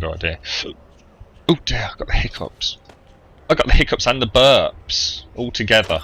good idea. Oh dear, I got the hiccups. I got the hiccups and the burps all together.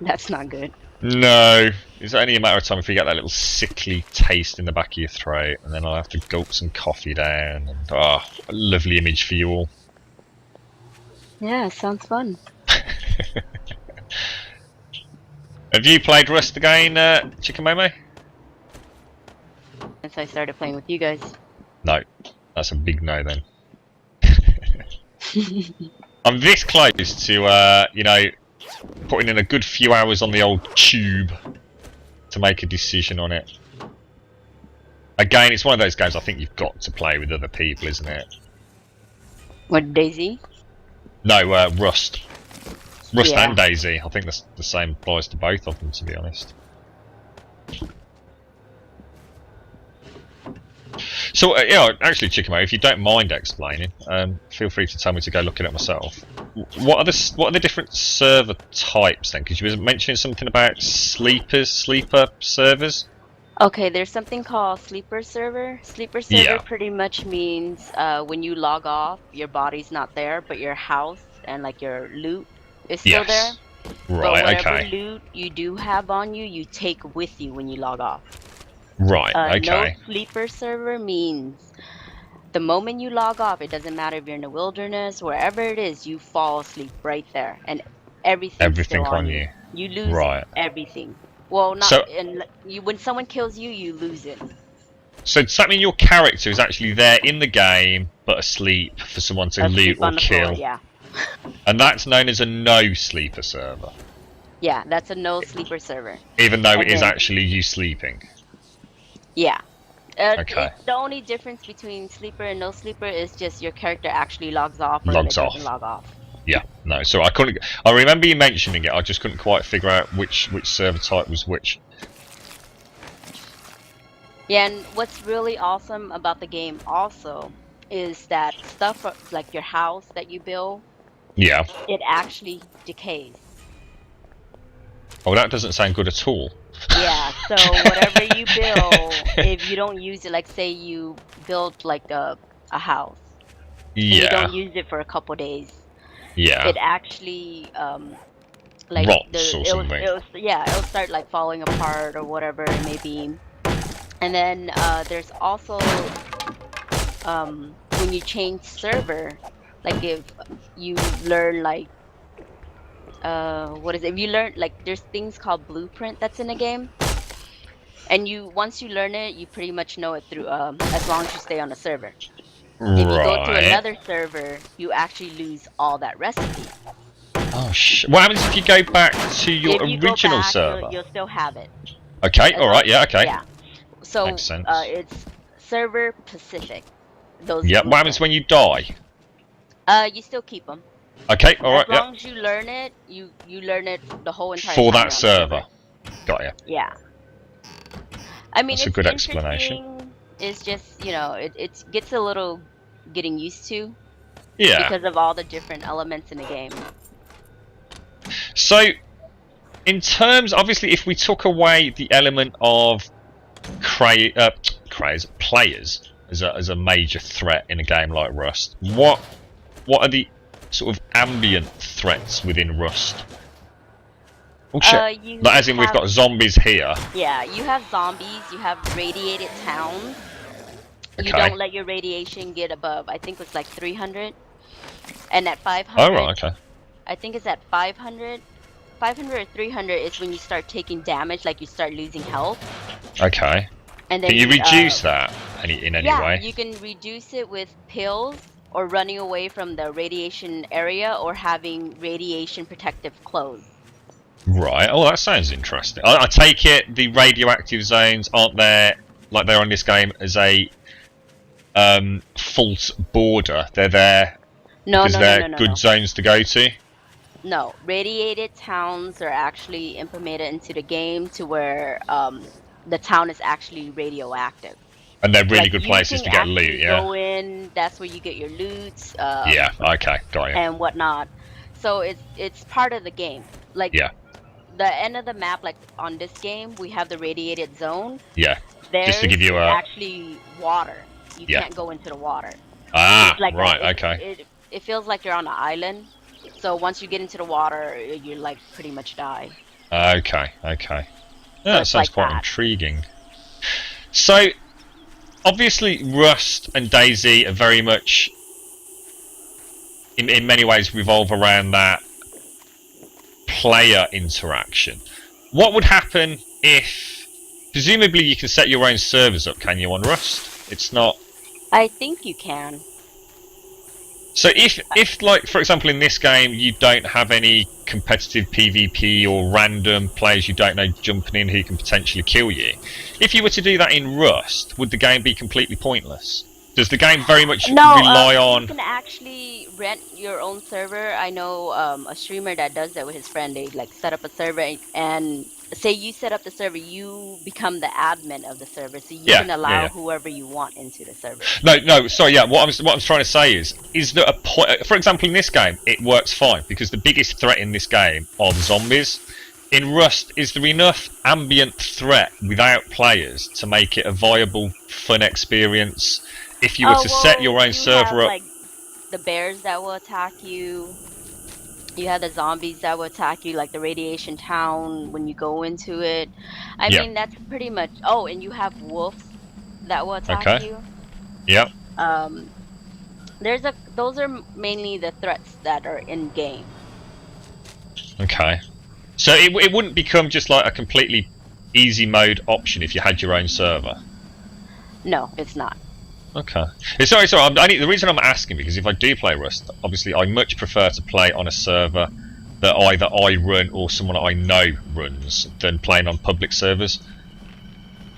That's not good. No, it's only a matter of time if you get that little sickly taste in the back of your throat, and then I'll have to gulp some coffee down. And a lovely image for you all. Yeah, sounds fun. Have you played Rust again, Chikamomo? Since I started playing with you guys. No, that's a big no then. I'm this close to, you know, putting in a good few hours on the old tube to make a decision on it. Again, it's one of those games I think you've got to play with other people, isn't it? What, Daisy? No, Rust. Rust Yeah. and Daisy. I think that's the same applies to both of them, to be honest. So, yeah, actually, Chikamo, if you don't mind explaining, feel free to tell me to go look at it myself. What are the different server types then? Because you were mentioning something about sleeper servers. Okay, there's something called sleeper server. Sleeper server Yeah. pretty much means when you log off, your body's not there, but your house and like your loot is still there. Right, But whatever okay. loot you do have on you, you take with you when you log off. Right, okay. No sleeper server means the moment you log off, it doesn't matter if you're in the wilderness, wherever it is, you fall asleep right there, and everything's still on you. You lose everything. Well, not So- when someone kills you, you lose it. So does that mean your character is actually there in the game, but asleep for someone to loot Asleep or on the floor, kill? yeah. And that's known as a no sleeper server, Yeah, that's a no sleeper server. even though it And is then- actually you sleeping. Yeah. Okay. The only difference between sleeper and no sleeper is just your character actually logs off or Logs doesn't off. log off. Yeah, no. So I couldn't. I remember you mentioning it. I just couldn't quite figure out which server type was which. Yeah, and what's really awesome about the game also is that stuff like your house that you build, Yeah. it actually decays. Oh, that doesn't sound good at all. Yeah, so whatever you build, if you don't use it, like say you build like a house, and you Yeah. don't use it for a couple days, Yeah. it actually like Rots or something. it'll start like falling apart or whatever it may be. And then there's also when you change server, like if you learn like what is it? If you learn like there's things called blueprint that's in the game, and once you learn it, you pretty much know it through as long as you stay on the server. If you go to another server, you actually lose all that recipe. Oh what happens if you go back to your If you go original back, server? you'll still have it. Okay. As All right. long- Yeah. Okay. Yeah. So Makes sense. it's server specific. Those. Yeah. What happens when you die? You still keep them. Okay. All right. As long Yeah. as you learn it, you learn it the whole entire For time that you're on the server. Got ya. Yeah. I mean, That's a it's good explanation. interesting. It's just, you know, it gets a little getting used to Yeah. because of all the different elements in the game. So, in terms, obviously, if we took away the element of players as a major threat in a game like Rust, what are the sort of ambient threats within Rust? Oh shit! You Like, as in, we've have- got zombies here. Yeah, you have zombies, you have radiated towns. You Okay. don't let your radiation get above, I think it's like 300. And at 500, Oh right, okay. I think it's at 500. 500 or 300 is when you start taking damage, like you start losing health. Okay. And then Can you reduce that in any yeah, way? you can reduce it with pills or running away from the radiation area or having radiation protective clothes. Right. Oh, that sounds interesting. I take it the radioactive zones aren't there like they're on this game as a false border. They're there because they're good zones to go to. No, radiated towns are actually implemented into the game to where the town is actually radioactive. And they're really Like, good you places can to get loot, actually yeah? Go in, that's where you get your loots. Yeah, okay, got you. And whatnot. So it's part of the game. Like Yeah. the end of the map, like on this game, we have the radiated zone. Yeah, There's just to give you a... actually water. you Yeah. can't go into the water. Ah, It's like right, that. okay. It feels like you're on an island. So once you get into the water, you like pretty much die. Okay, okay. Yeah, So that it's sounds like quite that. intriguing. So, obviously, Rust and DayZ are very much, in many ways, revolve around that player interaction. What would happen if, presumably, you can set your own servers up, can you, on Rust? It's not. I think you can. So if like for example in this game you don't have any competitive PvP or random players you don't know jumping in who can potentially kill you, if you were to do that in Rust, would the game be completely pointless? Does the game very much No, rely you on? can actually rent your own server. I know a streamer that does that with his friend. They like set up a server and say you set up the server, you become the admin of the server, so you Yeah, can yeah, allow yeah. whoever you want into the server. No, sorry, yeah. What I'm trying to say is that a point. For example, in this game, it works fine because the biggest threat in this game are the zombies. In Rust, is there enough ambient threat without players to make it a viable, fun experience? If you were to set your own you server have up, like the bears that will attack you. You have the zombies that will attack you, like the radiation town when you go into it. I yeah, mean, that's pretty much. Oh, and you have wolves that will attack okay, you. yeah, Um, those are mainly the threats that are in game. okay. So it wouldn't become just like a completely easy mode option if you had your own server. No, it's not. Okay. Sorry. The reason I'm asking because if I do play Rust, obviously I much prefer to play on a server that either I run or someone I know runs than playing on public servers.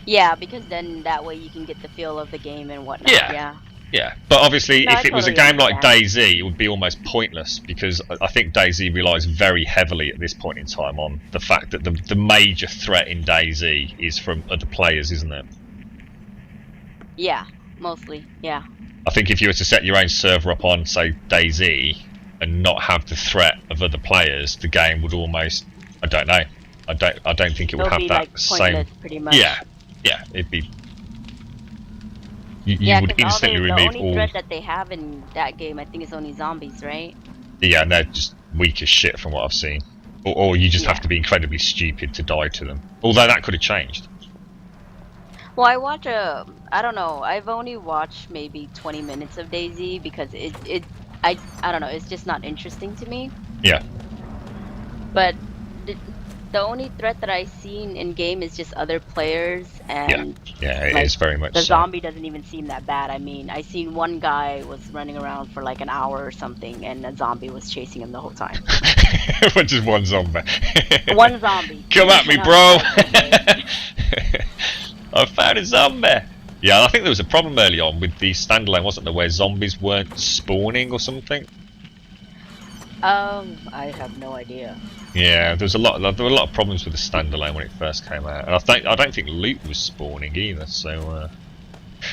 Yeah, because then that way you can get the feel of the game and whatnot. Yeah. Yeah, but obviously No, I if it was a totally game like understand. DayZ, it would be almost pointless because I think DayZ relies very heavily at this point in time on the fact that the major threat in DayZ is from other players, isn't it? Yeah, mostly. Yeah. I think if you were to set your own server up on, say, DayZ and not have the threat of other players, the game would almost, I don't know, I don't think it would It'll have be that like same. pointless, pretty much. Yeah, it'd be. You Yeah, would because instantly the remove only all. threat that they have in that game, I think, is only zombies, right? Yeah, and they're just weak as shit from what I've seen. Or you just have Yeah. to be incredibly stupid to die to them. Although that could have changed. Well, I don't know. I've only watched maybe 20 minutes of DayZ because I don't know. It's just not interesting to me. Yeah. But the only threat that I've seen in game is just other players, and Yeah, it like, is very much the so. zombie doesn't even seem that bad. I mean, I seen one guy was running around for like an hour or something, and a zombie was chasing him the whole time. Just one zombie. One zombie. Come at me, And I bro! was like, okay. I found a zombie! Yeah, I think there was a problem early on with the standalone, wasn't there, where zombies weren't spawning or something? I have no idea. Yeah, there were a lot of problems with the standalone when it first came out, and I don't think loot was spawning either. So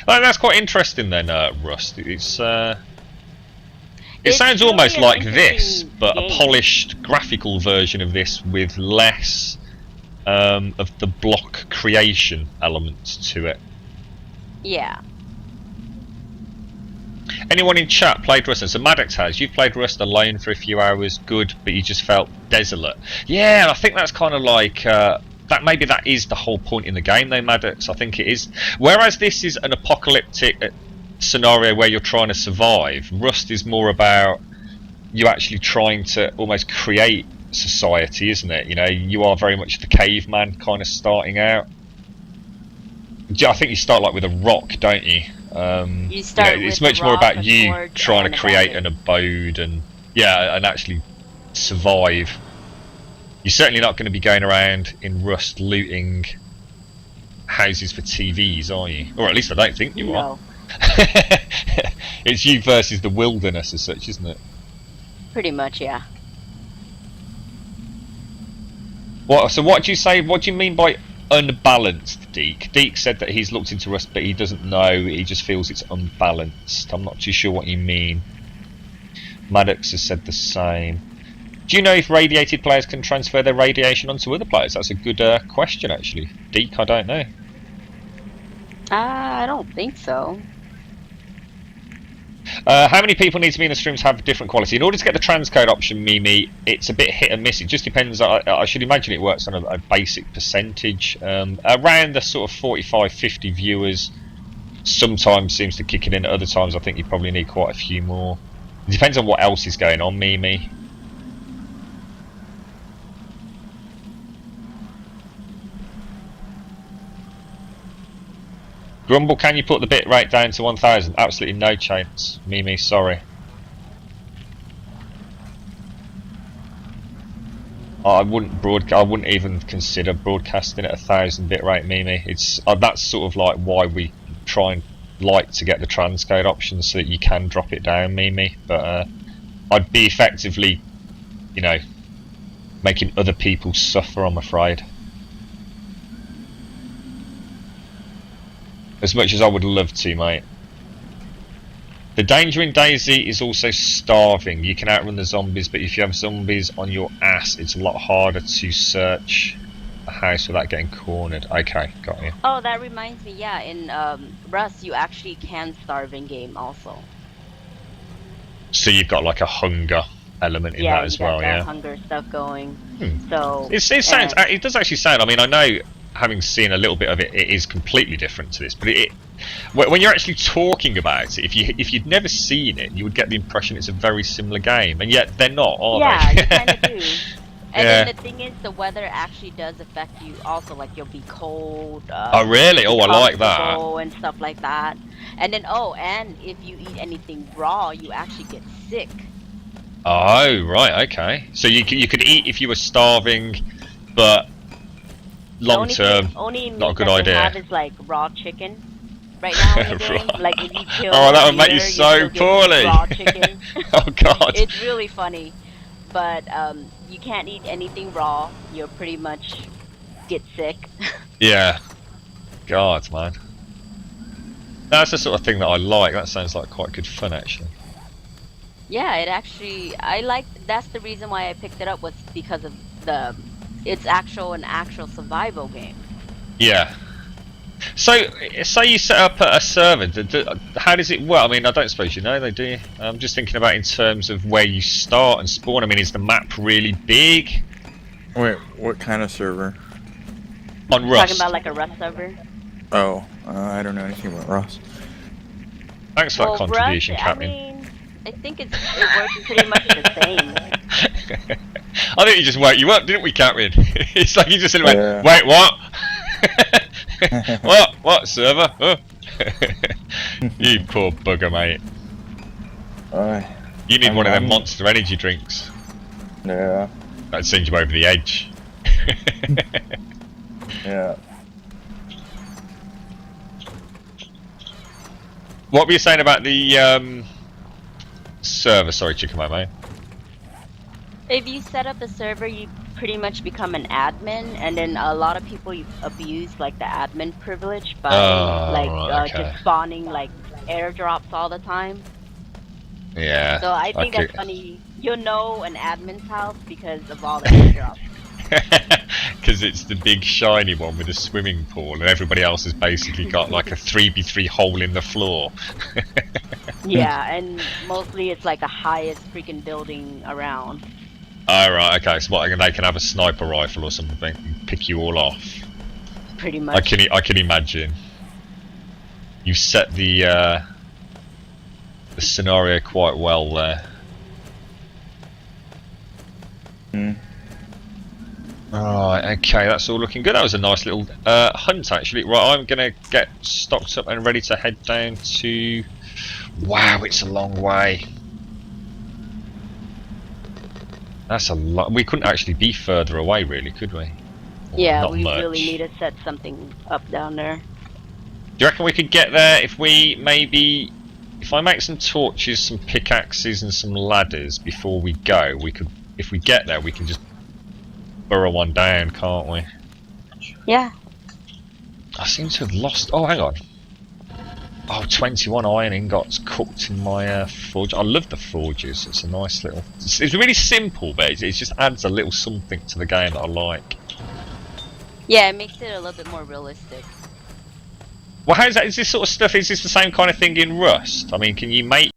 that's quite interesting then, Rust. It sounds It's almost really like an this, interesting but a game. polished graphical version of this with less of the block creation elements to it. Yeah. Anyone in chat played Rust? And so Maddox has. You've played Rust alone for a few hours, good, but you just felt desolate. Yeah, I think that's kind of like that. Maybe that is the whole point in the game, though, Maddox. I think it is. Whereas this is an apocalyptic scenario where you're trying to survive, Rust is more about you actually trying to almost create society, isn't it? You know, you are very much the caveman kind of starting out. I think you start like with a rock, don't you? You start it's with much a more rock, about a you sword, trying and to a create bandit. an abode and actually survive. You're certainly not going to be going around in Rust looting houses for TVs, are you? Or at least I don't think you are. No, It's you versus the wilderness as such, isn't it? pretty much, yeah. So what do you say? What do you mean by unbalanced, Deke? Deke said that he's looked into Rust, but he doesn't know. He just feels it's unbalanced. I'm not too sure what you mean. Maddox has said the same. Do you know if radiated players can transfer their radiation onto other players? That's a good question, actually. Deke, I don't know. I don't think so. How many people need to be in the streams have different quality? In order to get the transcode option, Mimi, it's a bit hit and miss. It just depends. I should imagine it works on a basic percentage. Around the sort of 45, 50 viewers, sometimes seems to kick it in. At other times, I think you probably need quite a few more. It depends on what else is going on, Mimi. Grumble, can you put the bit rate down to 1000? Absolutely no chance, Mimi, sorry. I wouldn't even consider broadcasting at 1000 bit rate, Mimi. It's that's sort of like why we try and like to get the transcode option so that you can drop it down, Mimi. But I'd be effectively, you know, making other people suffer, I'm afraid. As much as I would love to, mate. The danger in DayZ is also starving. You can outrun the zombies, but if you have zombies on your ass, it's a lot harder to search a house without getting cornered. Okay, got you. Oh, that reminds me, yeah, in Rust, you actually can starve in game also. So you've got like a hunger element in that as well, yeah? Yeah, hunger stuff going. So it sounds. It does actually sound. I mean, I know, having seen a little bit of it, it is completely different to this. But when you're actually talking about it, if you'd never seen it, you would get the impression it's a very similar game, and yet they're not, are they? Yeah, you kind of do. And then the thing is, the weather actually does affect you also. Like you'll be cold. Oh really? Oh, I like that. And stuff like that. And then and if you eat anything raw, you actually get sick. Oh right, okay. So you could eat if you were starving, but long term, not a good idea. Have is like raw chicken right now in the game. Like if you kill that would make you so poorly. Raw chicken. Oh god. It's really funny, but you can't eat anything raw. You'll pretty much get sick. Yeah. God, man. That's the sort of thing that I like. That sounds like quite good fun, actually. Yeah, it actually. That's the reason why I picked it up, was because of it's an actual survival game. Yeah. So, say you set up a server, how does it work? I mean, I don't suppose you know, do you? I'm just thinking about in terms of where you start and spawn. I mean, is the map really big? Wait, what kind of server? On Rust. Talking about like a Rust server? Oh, I don't know anything about Rust. Thanks for that contribution, Rust, Captain. I mean, I think it works pretty much the same. I think he just woke you up, didn't we, Captain? It's like you just said, Yeah. wait, what? What, server? Huh? You poor bugger, mate. You need one of them Monster Energy drinks. Yeah. That'd send you over the edge. Yeah. What were you saying about the server? Sorry, Chicken mate. If you set up the server, you pretty much become an admin, and then a lot of people abuse like the admin privilege by just spawning like airdrops all the time. Yeah. So I think that's funny. You'll know an admin's house because of all the airdrops. Because it's the big shiny one with a swimming pool, and everybody else has basically got like a 3x3 hole in the floor. Yeah, and mostly it's like the highest freaking building around. Oh right, okay. So what? They can have a sniper rifle or something and pick you all off. Pretty much. I can imagine. You set the scenario quite well there. Right, okay, that's all looking good. That was a nice little hunt, actually. Right, I'm gonna get stocked up and ready to head down to. Wow, it's a long way. That's a lot. We couldn't actually be further away, really, could we? Yeah, not we much. really need to set something up down there. Do you reckon we could get there if if I make some torches, some pickaxes, and some ladders before we go? We could, if we get there, we can just burrow one down, can't we? Yeah. I seem to have lost. Oh, hang on. Oh, 21 iron ingots cooked in my forge. I love the forges. It's a nice little. It's really simple, but it just adds a little something to the game that I like. Yeah, it makes it a little bit more realistic. Well, how's that? Is this sort of stuff? Is this the same kind of thing in Rust? I mean, can you make